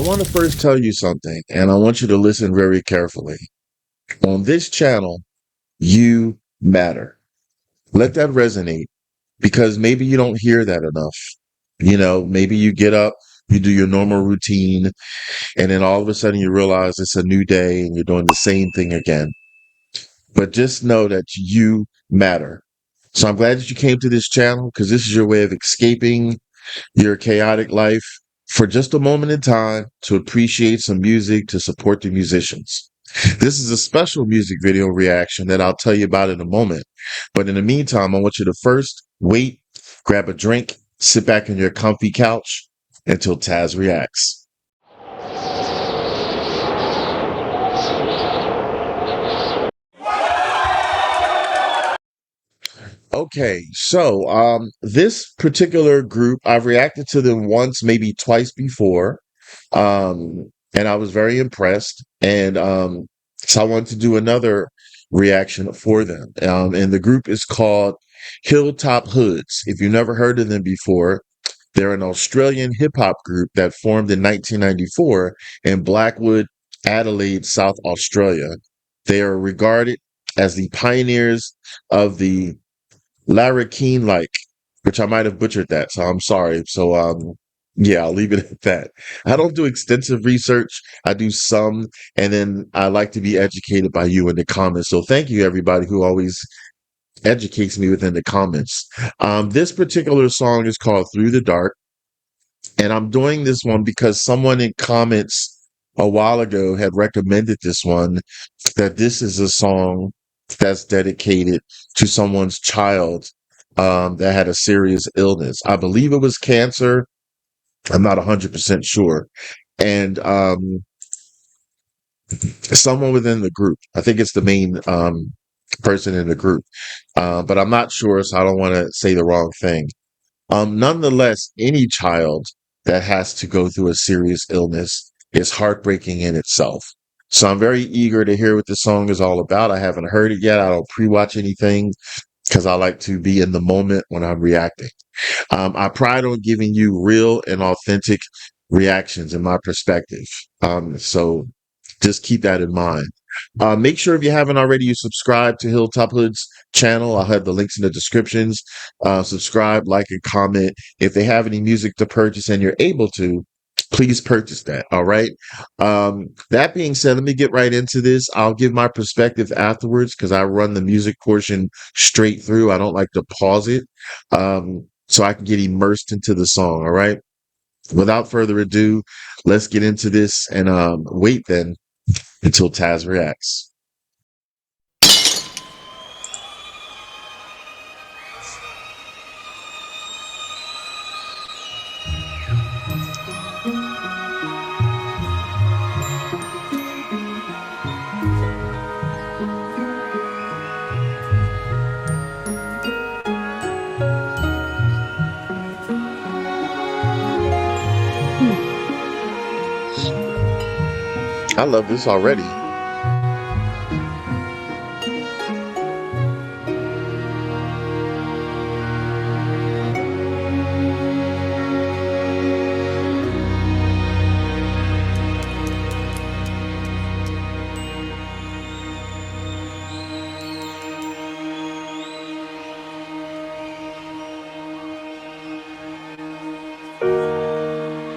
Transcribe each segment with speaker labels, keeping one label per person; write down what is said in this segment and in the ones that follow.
Speaker 1: want to first tell you something, and I want you to listen very carefully. On this channel, you matter. Let that resonate because maybe you don't hear that enough. Maybe you get up, you do your normal routine, and then all of a sudden you realize it's a new day and you're doing the same thing again. But just know that you matter. So I'm glad that you came to this channel because this is your way of escaping your chaotic life for just a moment in time to appreciate some music, to support the musicians. This is a special music video reaction that I'll tell you about in a moment. But in the meantime, I want you to first wait, grab a drink, sit back on your comfy couch until Tazzz reacts. Okay, so this particular group, I've reacted to them once, maybe twice before, and I was very impressed. And so I wanted to do another reaction for them. And the group is called Hilltop Hoods. If you've never heard of them before, they're an Australian hip hop group that formed in 1994 in Blackwood, Adelaide, South Australia. They are regarded as the pioneers of the Larrakin like, which I might have butchered that, so I'm sorry. So yeah, I'll leave it at that. I don't do extensive research. I do some, and then I like to be educated by you in the comments. So thank you everybody who always educates me within the comments. This particular song is called Through the Dark, and I'm doing this one because someone in comments a while ago had recommended this one, that this is a song that's dedicated to someone's child that had a serious illness. I believe it was cancer. I'm not 100% sure. And someone within the group, I think it's the main person in the group, but I'm not sure, so I don't want to say the wrong thing. Nonetheless, any child that has to go through a serious illness is heartbreaking in itself. So I'm very eager to hear what the song is all about. I haven't heard it yet. I don't pre-watch anything because I like to be in the moment when I'm reacting. I pride on giving you real and authentic reactions in my perspective. So just keep that in mind. Make sure if you haven't already, you subscribe to Hilltop Hoods channel. I'll have the links in the descriptions. Subscribe, like, and comment. If they have any music to purchase and you're able to, please purchase that. All right. That being said, let me get right into this. I'll give my perspective afterwards because I run the music portion straight through. I don't like to pause it. So I can get immersed into the song. All right. Without further ado, let's get into this and wait then until Tazzz reacts. I love this already.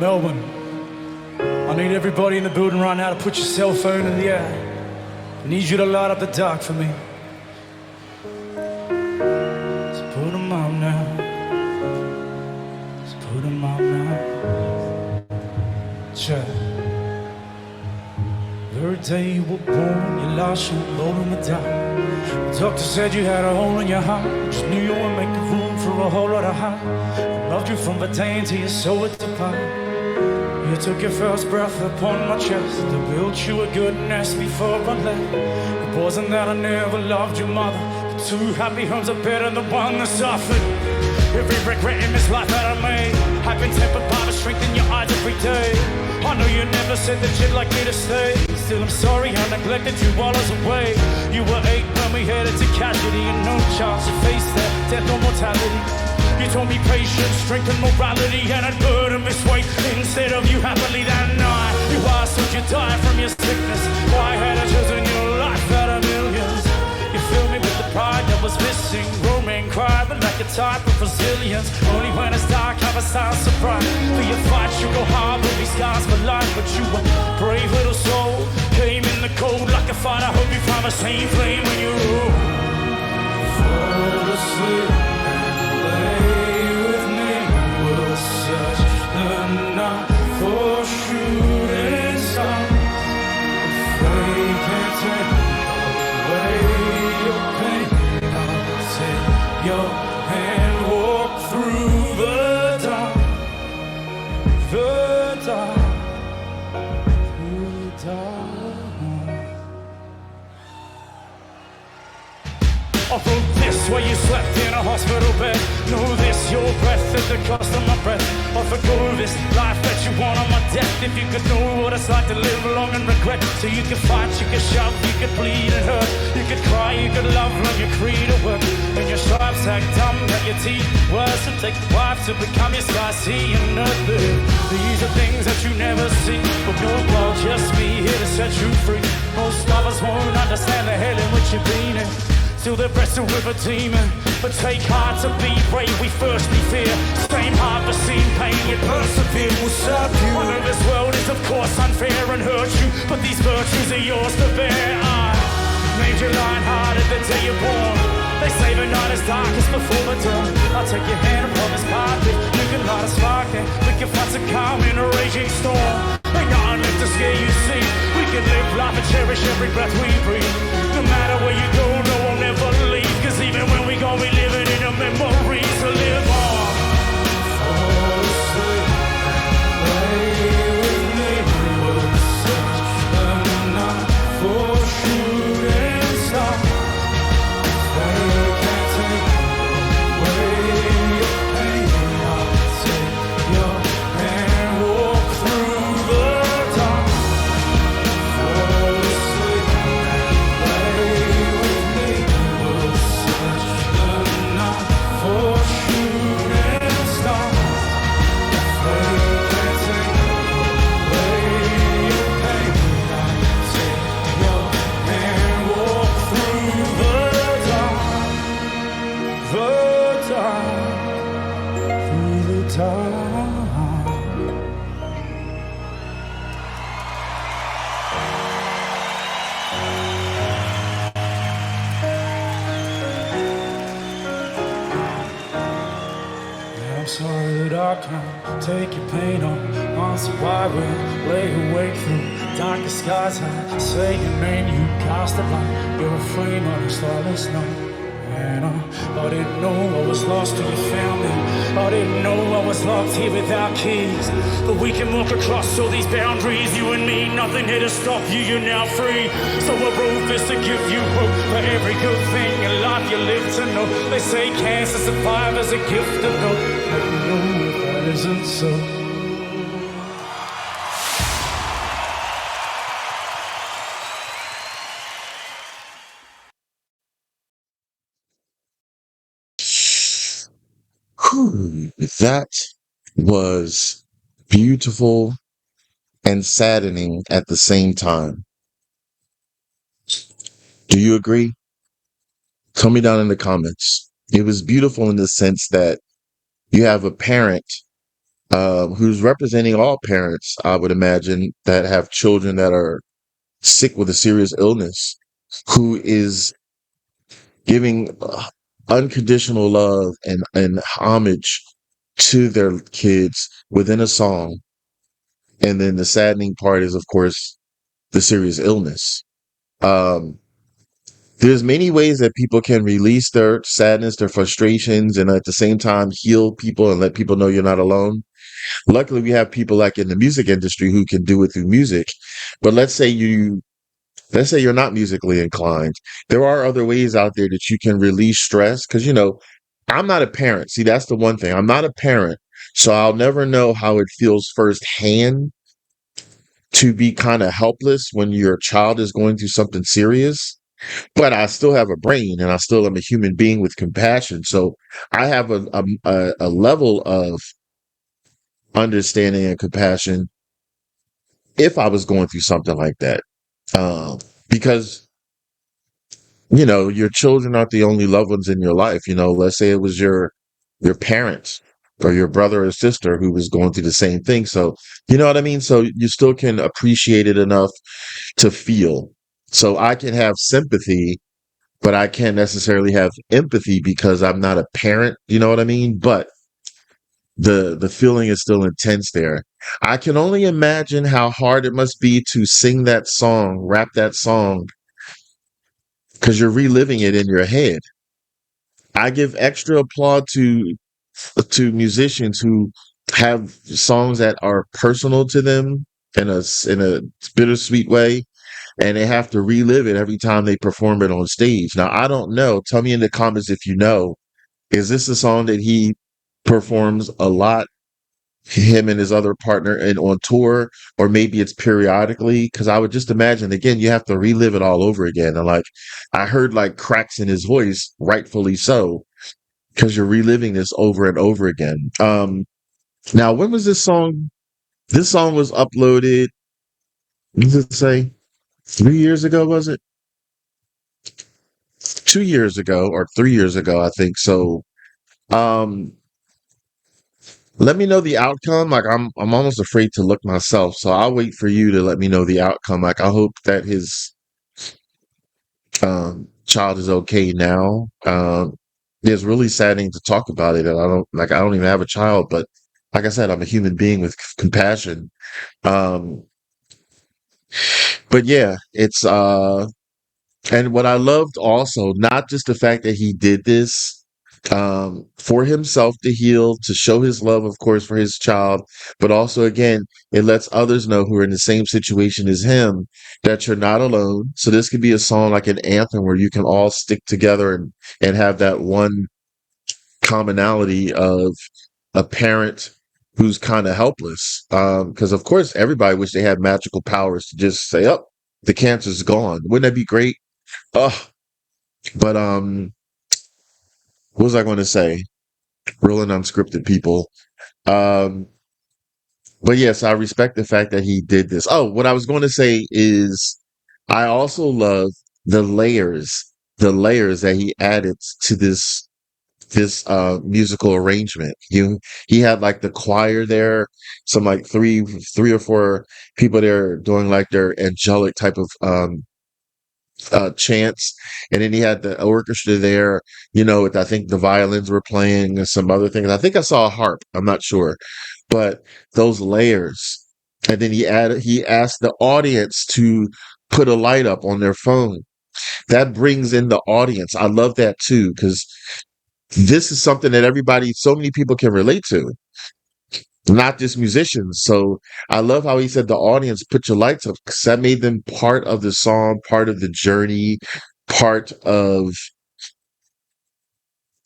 Speaker 2: Melbourne, I need everybody in the building right now to put your cell phone in the air. I need you to light up the dark for me. So put them on now. So put them on now. Check. Every day you were born, you lost your load in the dark. The doctor said you had a hole in your heart. Just knew you would make room for a whole lot of heart. I loved you from the day until your soul was apart. You took your first breath upon my chest. I built you a good nest before I left. It wasn't that I never loved your mother, but two happy homes are better than one that suffered. Every regret in this life that I made, I've been tempered by the strength in your eyes every day. I know you never said that you'd like me to stay. Still I'm sorry I neglected you while I was away. You were 8 when we headed to casualty, and no chance to face that death or mortality. You taught me patience, strength and morality, and I'd burden this weight instead of you happily that night. why should you die from your sickness? Why had I chosen your life out of millions? You fill me with the pride that was missing. Roaming, crying like a type of resilience. Only when it's dark have a sense of pride. For your fight you go hard with these scars for life. But you were brave little soul. Came in the cold like a fight. I hope you find the same flame when you roll. Fall asleep and lay with me. We'll search the night for shooting stars. They can't take away your pain. I'll take your hand, walk through the dark, the dark, through the dark. I wrote this while you slept in a hospital bed. Know this, your breath at the cost of my breath. I forgo this life that you want on my death. If you could know what it's like to live long and regret. So you could fight, you could shout, you could bleed and hurt. You could cry, you could love, learn your creed to work. And your stripes act dumb, that your teeth worse. To take the wife to become your sky, sea and earth. These are things that you never see. But no, I'll just be here to set you free. Most of us won't understand the hell in which you've been in. Still they're wrestle with a demon. But take heart to be brave, we firstly fear. Same heart for seeing pain, yet persevere will serve you. I know this world is of course unfair and hurts you, but these virtues are yours to bear. I made you lion-hearted the day you're born. They say the night is darkest before the dawn. I'll take your hand upon this path. You can light a spark and we can find some calm in a raging storm. Ain't nothing left to scare you, see. We can live life and cherish every breath we breathe. No matter where you go, no, I'll never leave. Cause even when we gone, we living in a memory to live on. Fall asleep and lay with me. We'll search the night for shooting stars. They can't take away your pain. I'll take your hand, walk through the dark. Fall asleep and lay with me. We'll search the night for shooting stars. They can't take away your pain. I'll take your hand, walk through the dark, through the dark. I'm sorry that I can't take your pain on, so I will lay awake through darkest skies. I say your name, you cast a light. You're a flame on a starless night. And I didn't know I was lost till you found me. I didn't know I was locked here without keys. But we can walk across all these boundaries, you and me, nothing here to stop you, you're now free. So I wrote this to give you hope for every good thing in life you live to know. They say cancer survives as a gift to know. But you know if that isn't so.
Speaker 1: Whew, that was beautiful and saddening at the same time. Do you agree? Tell me down in the comments. It was beautiful in the sense that you have a parent who's representing all parents, I would imagine, that have children that are sick with a serious illness, who is giving unconditional love and homage to their kids within a song. And then the saddening part is, of course, the serious illness. Um, there's many ways that people can release their sadness, their frustrations, and at the same time heal people and let people know you're not alone. Luckily, we have people like in the music industry who can do it through music. But let's say you're not musically inclined. There are other ways out there that you can release stress. Cause I'm not a parent. See, that's the one thing. I'm not a parent. So I'll never know how it feels firsthand to be kind of helpless when your child is going through something serious. But I still have a brain and I still am a human being with compassion. So I have a level of understanding and compassion if I was going through something like that. Because, you know, your children aren't the only loved ones in your life. You know, let's say it was your parents or your brother or sister who was going through the same thing. So, you know what I mean? So you still can appreciate it enough to feel. So I can have sympathy, but I can't necessarily have empathy because I'm not a parent. You know what I mean? But the feeling is still intense there. I can only imagine how hard it must be to sing that song, rap that song, because you're reliving it in your head. I give extra applaud to musicians who have songs that are personal to them in a bittersweet way, and they have to relive it every time they perform it on stage. Now, I don't know. Tell me in the comments if you know. Is this a song that he performs a lot, him and his other partner, and on tour, or maybe it's periodically? Because I would just imagine again, you have to relive it all over again. And like, I heard like cracks in his voice, rightfully so, because you're reliving this over and over again. Now, when was this song? This song was uploaded. What does it say? 3 years ago, was it? 2 years ago or 3 years ago, I think. So, um, let me know the outcome. Like, I'm almost afraid to look myself. So I'll wait for you to let me know the outcome. Like, I hope that his child is okay now. It's really saddening to talk about it, and I don't even have a child, but like I said, I'm a human being with compassion. Um, but yeah, it's and what I loved also, not just the fact that he did this for himself to heal, to show his love, of course, for his child, but also, again, it lets others know who are in the same situation as him that you're not alone. So this could be a song like an anthem where you can all stick together and have that one commonality of a parent who's kind of helpless. Because of course, everybody wish they had magical powers to just say, "Oh, the cancer's gone." Wouldn't that be great? Oh, but what was I going to say? Real and unscripted people. Um, but yes, I respect the fact that he did this. Oh, what I was going to say is, I also love the the layers that he added to this musical arrangement. He had like the choir there, some like three or four people there doing like their angelic type of chants, and then he had the orchestra there, you know, with, I think the violins were playing and some other things. I think I saw a harp, I'm not sure, but those layers. And then he asked the audience to put a light up on their phone. That brings in the audience. I love that too, because this is something that so many people can relate to, not just musicians. So I love how he said the audience put your lights up, because that made them part of the song, part of the journey, part of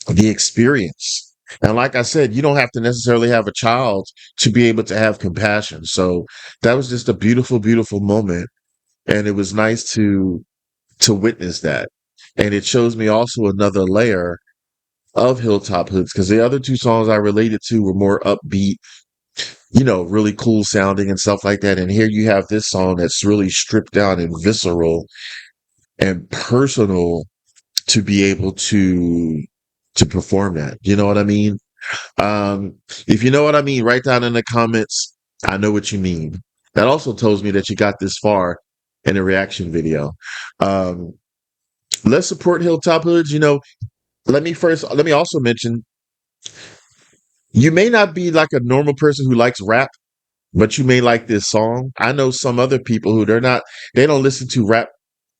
Speaker 1: the experience. And like I said, you don't have to necessarily have a child to be able to have compassion. So that was just a beautiful, beautiful moment. And it was nice to witness that. And it shows me also another layer of Hilltop Hoods, because the other two songs I related to were more upbeat, you know, really cool sounding and stuff like that. And here you have this song that's really stripped down and visceral and personal to be able to perform that. You know what I mean? If you know what I mean, write down in the comments. I know what you mean. That also tells me that you got this far in a reaction video. Um, let's support Hilltop Hoods. You know, let me also mention, you may not be like a normal person who likes rap, but you may like this song. I know some other people who they don't listen to rap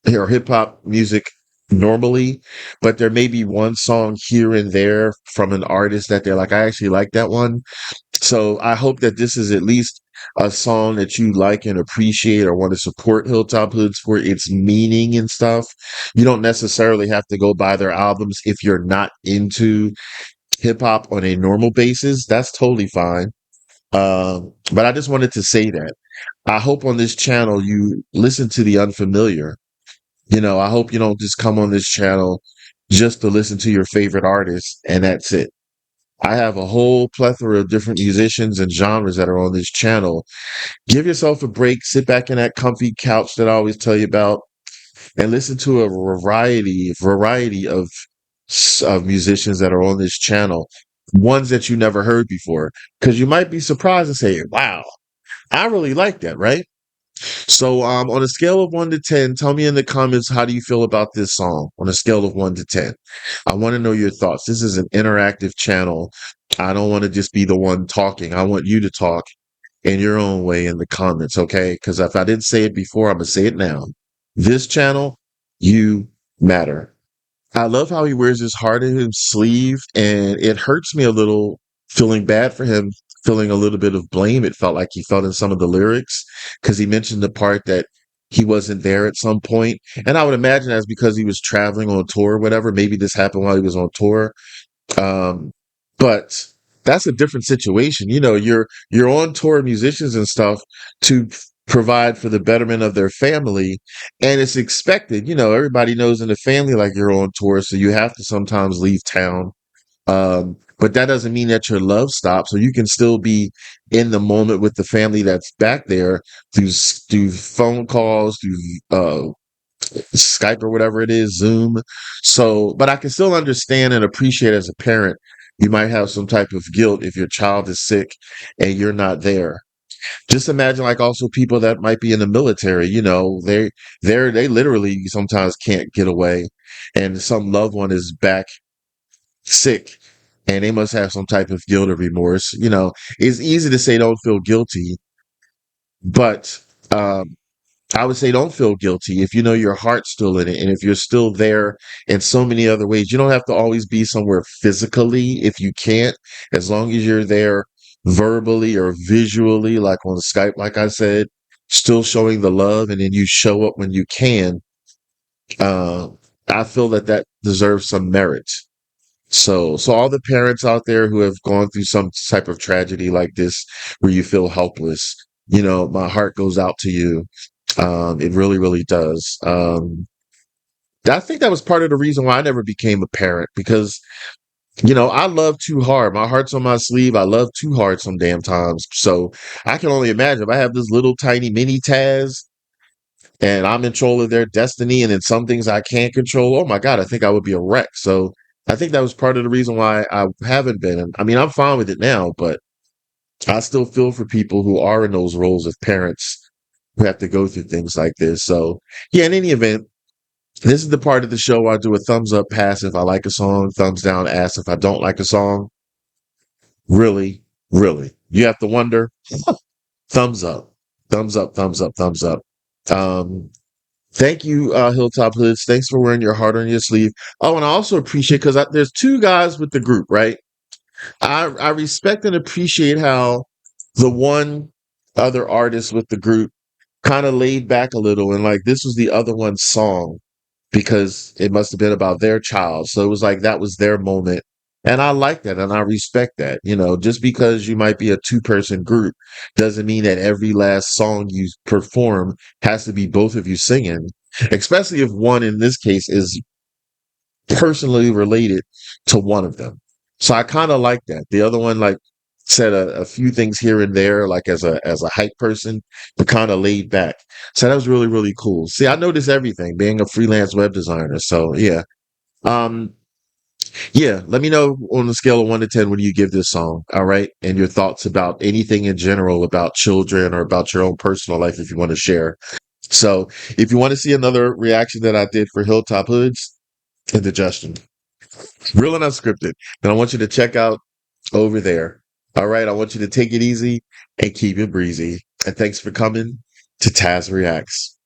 Speaker 1: or hip hop music normally, but there may be one song here and there from an artist that they're like, I actually like that one. So I hope that this is at least a song that you like and appreciate or want to support Hilltop Hoods for its meaning and stuff. You don't necessarily have to go buy their albums if you're not into hip hop on a normal basis. That's totally fine. But I just wanted to say that. I hope on this channel you listen to the unfamiliar. You know, I hope you don't just come on this channel just to listen to your favorite artist and that's it. I have a whole plethora of different musicians and genres that are on this channel. Give yourself a break, sit back in that comfy couch that I always tell you about, and listen to a variety of musicians that are on this channel, ones that you never heard before, because you might be surprised and say, "Wow, I really like that," right? So, on a scale of 1 to 10, tell me in the comments, how do you feel about this song on a scale of 1 to 10? I want to know your thoughts. This is an interactive channel. I don't want to just be the one talking. I want you to talk in your own way in the comments, okay? Because if I didn't say it before, I'm going to say it now. This channel, you matter. I love how he wears his heart in his sleeve, and it hurts me a little feeling bad for him, feeling a little bit of blame. It felt like he felt in some of the lyrics because he mentioned the part that he wasn't there at some point. And I would imagine that's because he was traveling on tour or whatever. Maybe this happened while he was on tour. Um, but that's a different situation. You know, you're on tour musicians and stuff to provide for the betterment of their family, and it's expected. You know, everybody knows in the family like you're on tour, so you have to sometimes leave town. But that doesn't mean that your love stops. So you can still be in the moment with the family that's back there through phone calls, through Skype or whatever it is, Zoom. So, but I can still understand and appreciate as a parent, you might have some type of guilt if your child is sick and you're not there. Just imagine like also people that might be in the military, you know, they literally sometimes can't get away and some loved one is back sick and they must have some type of guilt or remorse. You know, it's easy to say don't feel guilty, but I would say don't feel guilty if you know your heart's still in it and if you're still there in so many other ways. You don't have to always be somewhere physically if you can't, as long as you're there verbally or visually, like on Skype, like I said, still showing the love and then you show up when you can. Uh, I feel that that deserves some merit. So all the parents out there who have gone through some type of tragedy like this, where you feel helpless, you know, my heart goes out to you. It really, really does. I think that was part of the reason why I never became a parent because, you know, I love too hard. My heart's on my sleeve. I love too hard some damn times. So I can only imagine if I have this little tiny mini Taz and I'm in control of their destiny and then some things I can't control. Oh my God, I think I would be a wreck. So I think that was part of the reason why I haven't been. And I mean, I'm fine with it now, but I still feel for people who are in those roles of parents who have to go through things like this. So yeah, in any event, this is the part of the show where I do a thumbs up pass if I like a song, thumbs down ass if I don't like a song. Really, really. You have to wonder. Thumbs up. Thumbs up, thumbs up, thumbs up. Um, Thank you, Hilltop Hoods. Thanks for wearing your heart on your sleeve. Oh, and I also appreciate because there's two guys with the group, right? I respect and appreciate how the one other artist with the group kind of laid back a little and like this was the other one's song because it must have been about their child. So it was like that was their moment. And I like that and I respect that. You know, just because you might be a two-person group doesn't mean that every last song you perform has to be both of you singing, especially if one in this case is personally related to one of them. So I kind of like that. The other one like said a few things here and there, like as a hype person, but kind of laid back. So that was really, really cool. See, I notice everything being a freelance web designer. So yeah. Um yeah, let me know on the scale of 1 to 10 what do you give this song, all right? And your thoughts about anything in general about children or about your own personal life if you want to share. So if you want to see another reaction that I did for Hilltop Hoods, indigestion. Real and unscripted. Then I want you to check out over there. All right. I want you to take it easy and keep it breezy. And thanks for coming to Tazzz Reacts.